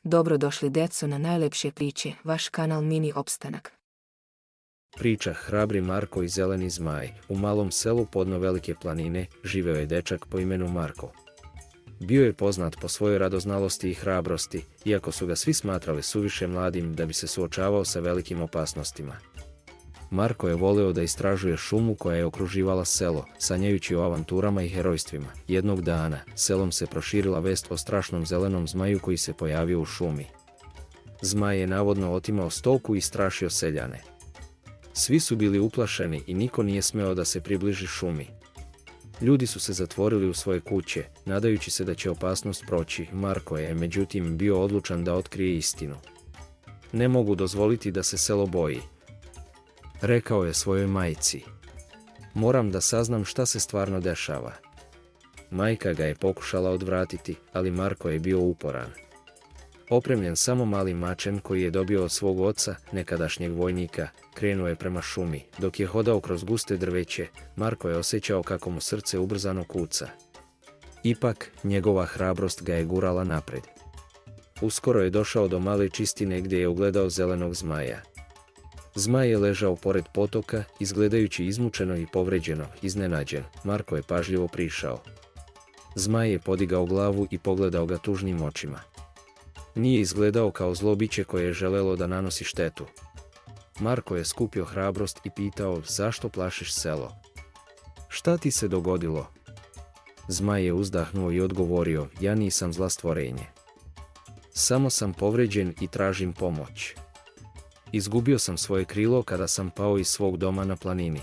Dobrodošli deco na najlepše priče, vaš kanal Mini Opstanak. Priča Hrabri Marko i zeleni zmaj. U malom selu podno velike planine živeo je dečak po imenu Marko. Bio je poznat po svojoj radoznalosti i hrabrosti, iako su ga svi smatrali suviše mladim da bi se suočavao sa velikim opasnostima. Marko je voleo da istražuje šumu koja je okruživala selo, sanjajući o avanturama i herojstvima. Jednog dana, selom se proširila vest o strašnom zelenom zmaju koji se pojavio u šumi. Zmaj je navodno otimao stoku i strašio seljane. Svi su bili uplašeni i niko nije smeo da se približi šumi. Ljudi su se zatvorili u svoje kuće, nadajući se da će opasnost proći. Marko je, međutim, bio odlučan da otkrije istinu. Ne mogu dozvoliti da se selo boji, rekao je svojoj majci. Moram da saznam šta se stvarno dešava. Majka ga je pokušala odvratiti, ali Marko je bio uporan. Opremljen samo malim mačem koji je dobio od svog oca, nekadašnjeg vojnika, krenuo je prema šumi. Dok je hodao kroz guste drveće, Marko je osjećao kako mu srce ubrzano kuca. Ipak, njegova hrabrost ga je gurala napred. Uskoro je došao do male čistine gdje je ugledao zelenog zmaja. Zmaj je ležao pored potoka, izgledajući izmučeno i povređeno. Iznenađen, Marko je pažljivo prišao. Zmaj je podigao glavu i pogledao ga tužnim očima. Nije izgledao kao zlo biće koje je želelo da nanosi štetu. Marko je skupio hrabrost i pitao: zašto plašiš selo? Šta ti se dogodilo? Zmaj je uzdahnuo i odgovorio: ja nisam zla stvorenje. Samo sam povređen i tražim pomoć. Izgubio sam svoje krilo kada sam pao iz svog doma na planini.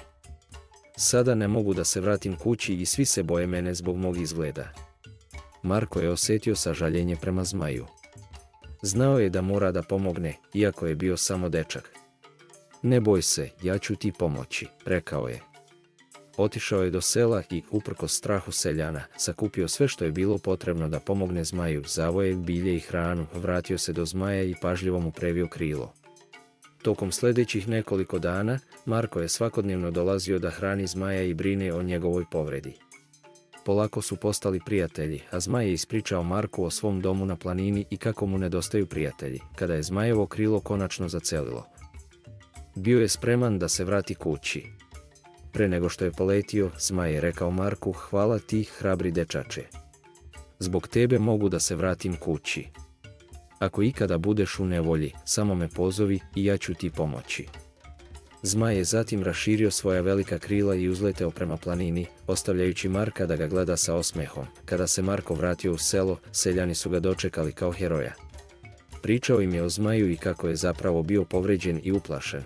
Sada ne mogu da se vratim kući i svi se boje mene zbog mog izgleda. Marko je osjetio sažaljenje prema zmaju. Znao je da mora da pomogne, iako je bio samo dečak. Ne boj se, ja ću ti pomoći, rekao je. Otišao je do sela i, uprkos strahu seljana, sakupio sve što je bilo potrebno da pomogne zmaju, zavoje, bilje i hranu, vratio se do zmaja i pažljivo mu previo krilo. Tokom sljedećih nekoliko dana, Marko je svakodnevno dolazio da hrani zmaja i brine o njegovoj povredi. Polako su postali prijatelji, a zmaj je ispričao Marku o svom domu na planini i kako mu nedostaju prijatelji, kada je zmajevo krilo konačno zacelilo. Bio je spreman da se vrati kući. Pre nego što je poletio, zmaj je rekao Marku: hvala ti, hrabri dečače. Zbog tebe mogu da se vratim kući. Ako ikada budeš u nevolji, samo me pozovi i ja ću ti pomoći. Zmaj je zatim raširio svoja velika krila i uzleteo prema planini, ostavljajući Marka da ga gleda sa osmehom. Kada se Marko vratio u selo, seljani su ga dočekali kao heroja. Pričao im je o zmaju i kako je zapravo bio povređen i uplašen.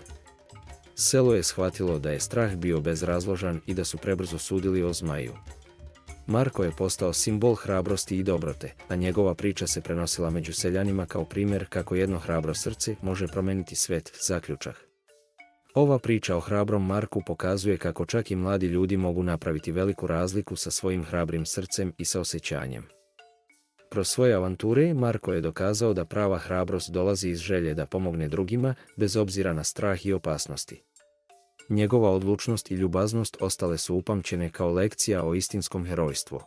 Selo je shvatilo da je strah bio bezrazložan i da su prebrzo sudili o zmaju. Marko je postao simbol hrabrosti i dobrote, a njegova priča se prenosila među seljanima kao primjer kako jedno hrabro srce može promeniti svet. Zaključak. Ova priča o hrabrom Marku pokazuje kako čak i mladi ljudi mogu napraviti veliku razliku sa svojim hrabrim srcem i saosjećanjem. Kroz svoje avanture Marko je dokazao da prava hrabrost dolazi iz želje da pomogne drugima, bez obzira na strah i opasnosti. Njegova odlučnost i ljubaznost ostale su upamćene kao lekcija o istinskom herojstvu.